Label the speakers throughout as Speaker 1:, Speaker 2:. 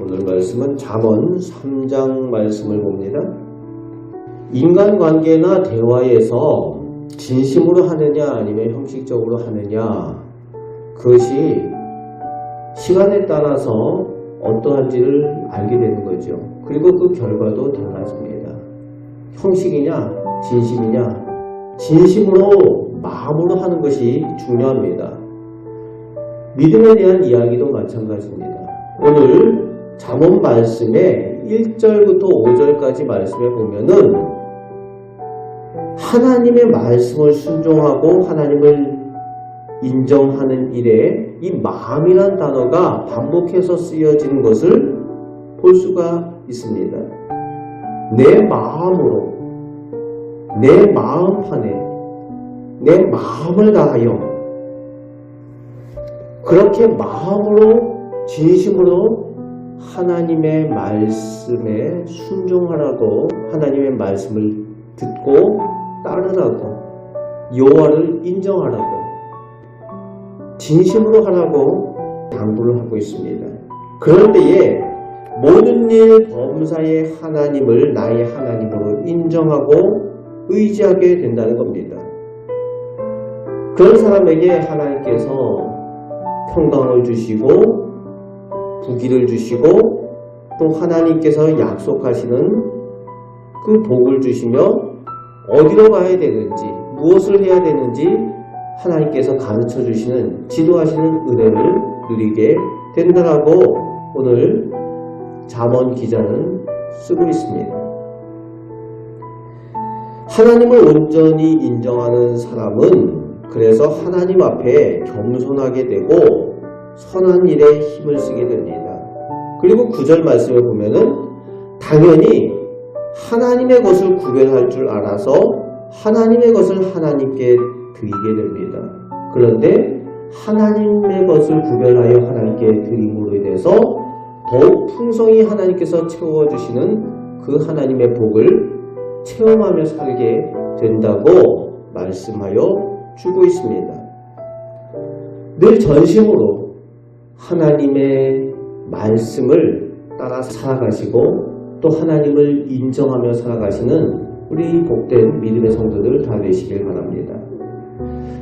Speaker 1: 오늘 말씀은 잠언 3장 말씀을 봅니다. 인간관계나 대화에서 진심으로 하느냐 아니면 형식적으로 하느냐, 그것이 시간에 따라서 어떠한지를 알게 되는 거죠. 그리고 그 결과도 달라집니다. 형식이냐 진심이냐, 진심으로 마음으로 하는 것이 중요합니다. 믿음에 대한 이야기도 마찬가지입니다. 오늘 잠언 말씀의 1절부터 5절까지 말씀에 보면은 하나님의 말씀을 순종하고 하나님을 인정하는 일에 이 마음이란 단어가 반복해서 쓰여지는 것을 볼 수가 있습니다. 내 마음으로, 내 마음판에 내 마음을 다하여 그렇게 마음으로 진심으로 하나님의 말씀에 순종하라고, 하나님의 말씀을 듣고 따르라고, 여호와를 인정하라고, 진심으로 하라고 당부를 하고 있습니다. 그럴 때에 모든 일 범사의 하나님을 나의 하나님으로 인정하고 의지하게 된다는 겁니다. 그런 사람에게 하나님께서 평강을 주시고 부귀를 주시고 또 하나님께서 약속하시는 그 복을 주시며 어디로 가야 되는지, 무엇을 해야 되는지 하나님께서 가르쳐 주시는, 지도하시는 은혜를 누리게 된다라고 오늘 잠언 기자는 쓰고 있습니다. 하나님을 온전히 인정하는 사람은 그래서 하나님 앞에 겸손하게 되고 선한 일에 힘을 쓰게 됩니다. 그리고 9절 말씀에 보면은 당연히 하나님의 것을 구별할 줄 알아서 하나님의 것을 하나님께 드리게 됩니다. 그런데 하나님의 것을 구별하여 하나님께 드림으로 인해서 더욱 풍성히 하나님께서 채워주시는 그 하나님의 복을 체험하며 살게 된다고 말씀하여 주고 있습니다. 늘 전심으로 하나님의 말씀을 따라 살아가시고 또 하나님을 인정하며 살아가시는 우리 복된 믿음의 성도들 다 되시길 바랍니다.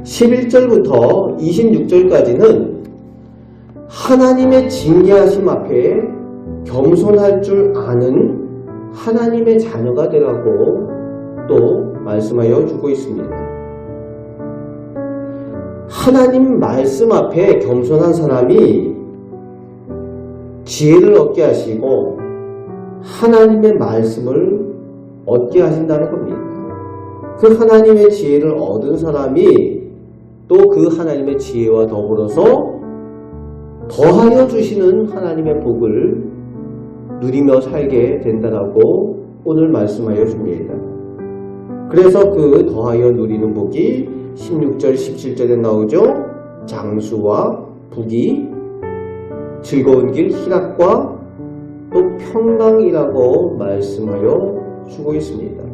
Speaker 1: 11절부터 26절까지는 하나님의 징계하심 앞에 겸손할 줄 아는 하나님의 자녀가 되라고 또 말씀하여 주고 있습니다. 하나님 말씀 앞에 겸손한 사람이 지혜를 얻게 하시고 하나님의 말씀을 얻게 하신다는 겁니다. 그 하나님의 지혜를 얻은 사람이 또 그 하나님의 지혜와 더불어서 더하여 주시는 하나님의 복을 누리며 살게 된다라고 오늘 말씀하여 줍니다. 그래서 그 더하여 누리는 복이 16절, 17절에 나오죠. 장수와 부귀, 즐거운 길, 희락과 또 평강이라고 말씀하여 주고 있습니다.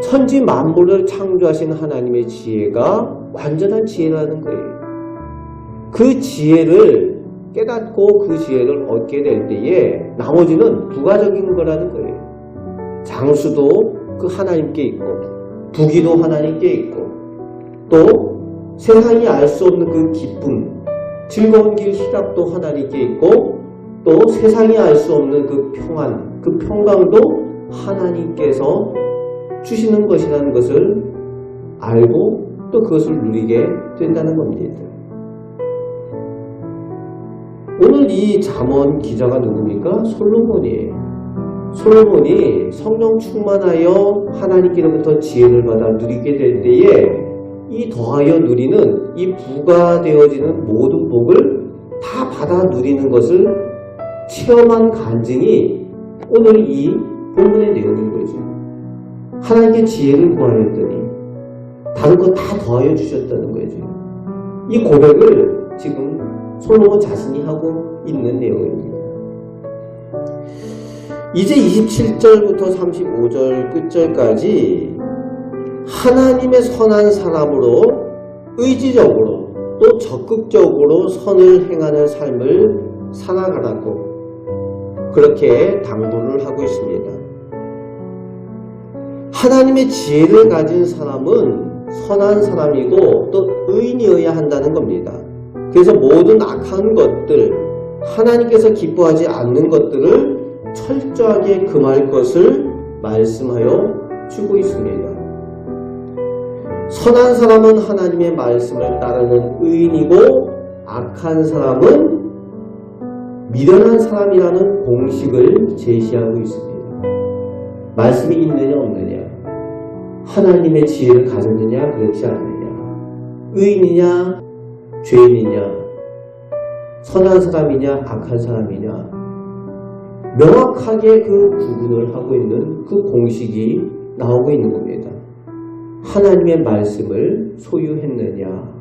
Speaker 1: 천지 만물을 창조하신 하나님의 지혜가 완전한 지혜라는 거예요. 그 지혜를 깨닫고 그 지혜를 얻게 될 때에 나머지는 부가적인 거라는 거예요. 장수도 그 하나님께 있고 부귀도 하나님께 있고 또 세상이 알 수 없는 그 기쁨, 즐거운 길, 희락도 하나님께 있고 또 세상이 알 수 없는 그 평안, 그 평강도 하나님께서 주시는 것이라는 것을 알고 또 그것을 누리게 된다는 겁니다. 오늘 이 잠언 기자가 누굽니까? 솔로몬이에요. 솔로몬이 성령 충만하여 하나님께로부터 지혜를 받아 누리게 될 때에 이 더하여 누리는 이 부가되어지는 모든 복을 다 받아 누리는 것을 체험한 간증이 오늘 이 본문의 내용인 거죠. 하나님께 지혜를 구하였더니 다른 거 다 더하여 주셨다는 거죠. 이 고백을 지금 솔로몬 자신이 하고 있는 내용입니다. 이제 27절부터 35절 끝절까지 하나님의 선한 사람으로 의지적으로 또 적극적으로 선을 행하는 삶을 살아가라고 그렇게 당부를 하고 있습니다. 하나님의 지혜를 가진 사람은 선한 사람이고 또 의인이어야 한다는 겁니다. 그래서 모든 악한 것들, 하나님께서 기뻐하지 않는 것들을 철저하게 금할 것을 말씀하여 주고 있습니다. 선한 사람은 하나님의 말씀을 따르는 의인이고 악한 사람은 미련한 사람이라는 공식을 제시하고 있습니다. 말씀이 있느냐 없느냐, 하나님의 지혜를 가졌느냐 그렇지 않느냐, 의인이냐 죄인이냐, 선한 사람이냐 악한 사람이냐, 명확하게 그 구분을 하고 있는 그 공식이 나오고 있는 겁니다. 하나님의 말씀을 소유했느냐,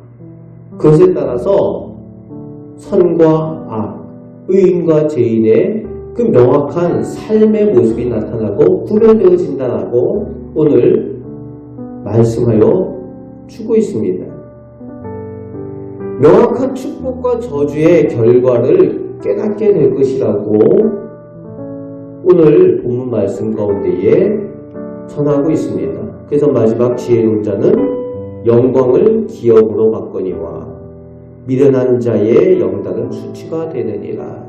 Speaker 1: 그것에 따라서 선과 악, 의인과 죄인의 그 명확한 삶의 모습이 나타나고 구별되어진다라고 오늘 말씀하여 주고 있습니다. 명확한 축복과 저주의 결과를 깨닫게 될 것이라고 오늘 본문 말씀 가운데에 전하고 있습니다. 그래서 마지막 지혜로운 자는 영광을 기업으로 받거니와 미련한 자의 영달은 수치가 되느니라.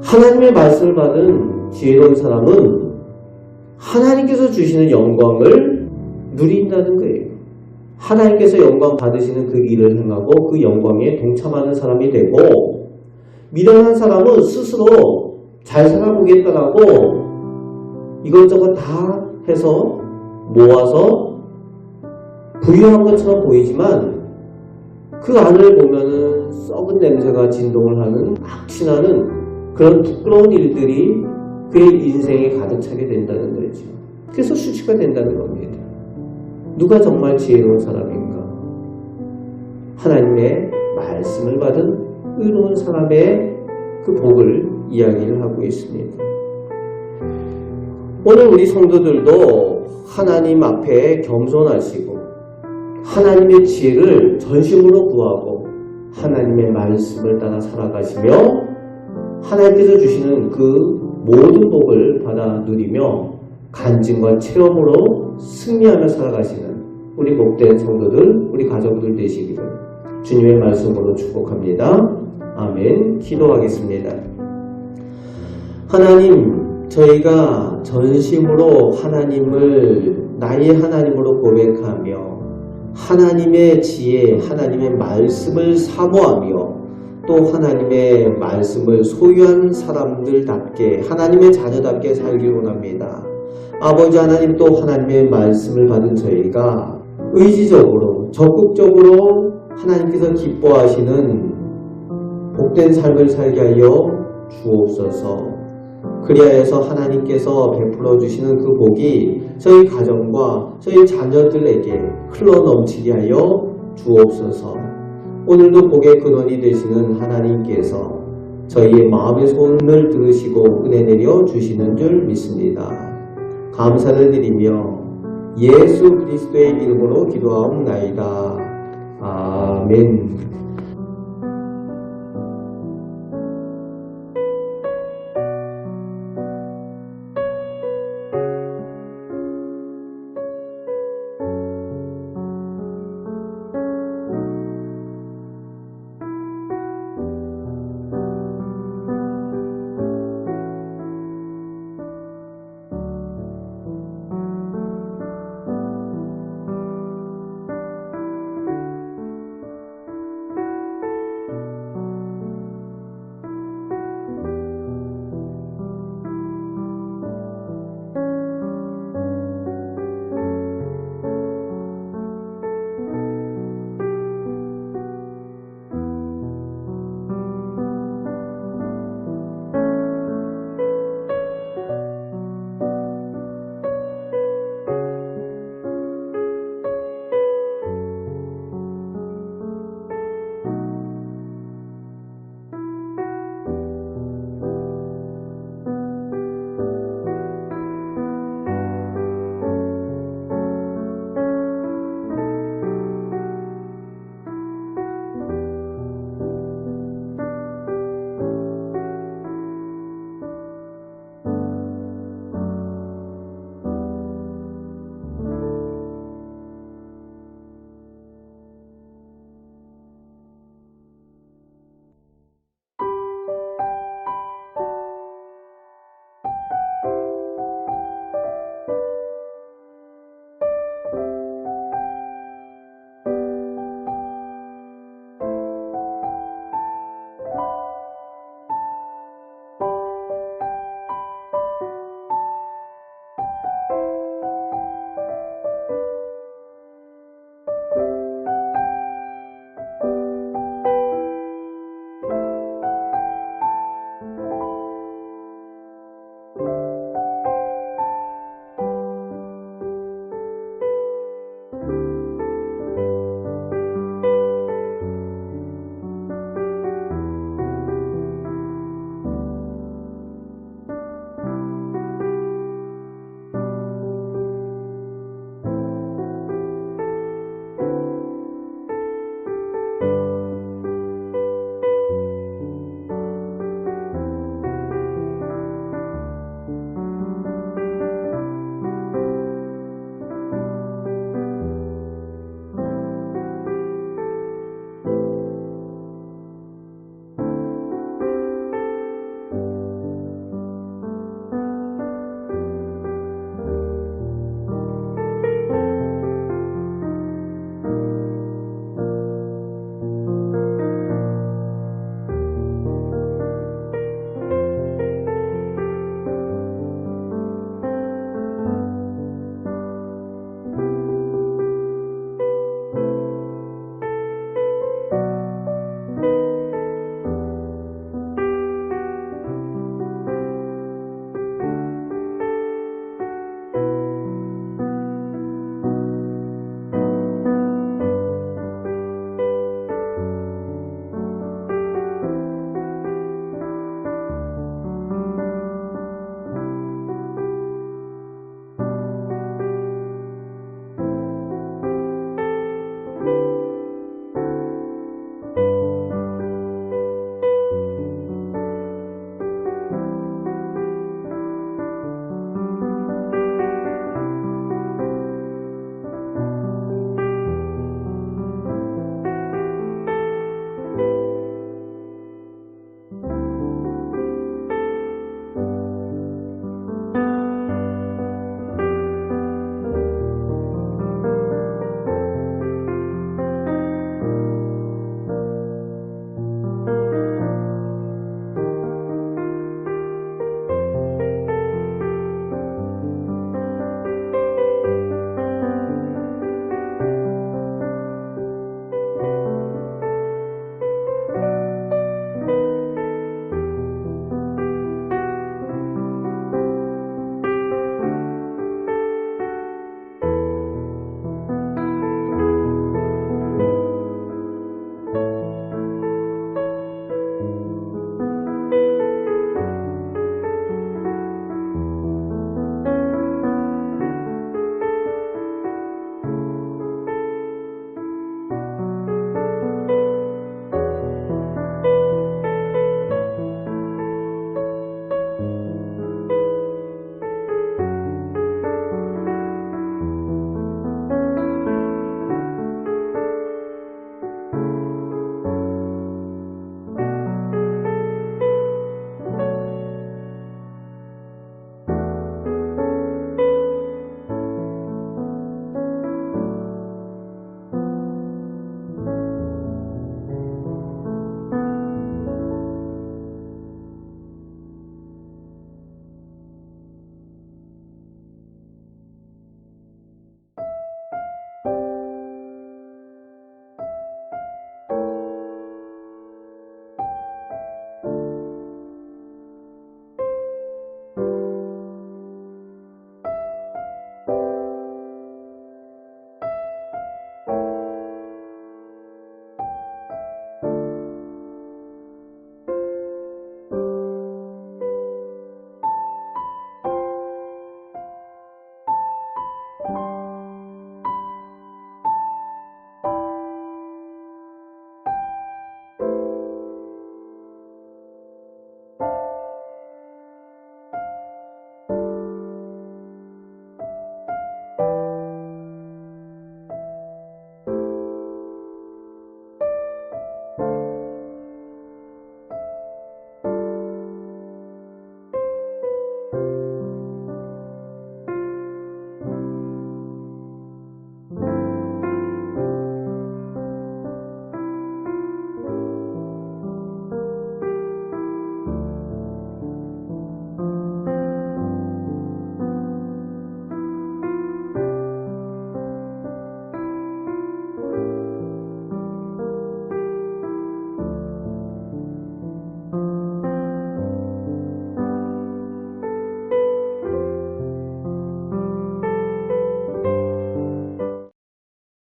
Speaker 1: 하나님의 말씀을 받은 지혜로운 사람은 하나님께서 주시는 영광을 누린다는 거예요. 하나님께서 영광 받으시는 그 일을 행하고 그 영광에 동참하는 사람이 되고, 미련한 사람은 스스로 잘 살아보겠다라고 이것저것 다 해서 모아서 부유한 것처럼 보이지만 그 안을 보면은 썩은 냄새가 진동을 하는 악취나는 그런 부끄러운 일들이 그의 인생에 가득 차게 된다는 거죠. 그래서 수치가 된다는 겁니다. 누가 정말 지혜로운 사람인가? 하나님의 말씀을 받은 의로운 사람의 그 복을 이야기를 하고 있습니다. 오늘 우리 성도들도 하나님 앞에 겸손하시고 하나님의 지혜를 전심으로 구하고 하나님의 말씀을 따라 살아가시며 하나님께서 주시는 그 모든 복을 받아 누리며 간증과 체험으로 승리하며 살아가시는 우리 복된 성도들, 우리 가족들 되시기를 주님의 말씀으로 축복합니다. 아멘. 기도하겠습니다. 하나님, 저희가 전심으로 하나님을 나의 하나님으로 고백하며 하나님의 지혜, 하나님의 말씀을 사모하며 또 하나님의 말씀을 소유한 사람들답게 하나님의 자녀답게 살길 원합니다. 아버지 하나님, 또 하나님의 말씀을 받은 저희가 의지적으로 적극적으로 하나님께서 기뻐하시는 복된 삶을 살게 하여 주옵소서. 그리하여서 하나님께서 베풀어 주시는 그 복이 저희 가정과 저희 자녀들에게 흘러 넘치게 하여 주옵소서. 오늘도 복의 근원이 되시는 하나님께서 저희의 마음의 소원을 들으시고 은혜 내려 주시는 줄 믿습니다. 감사를 드리며 예수 그리스도의 이름으로 기도하옵나이다. 아멘.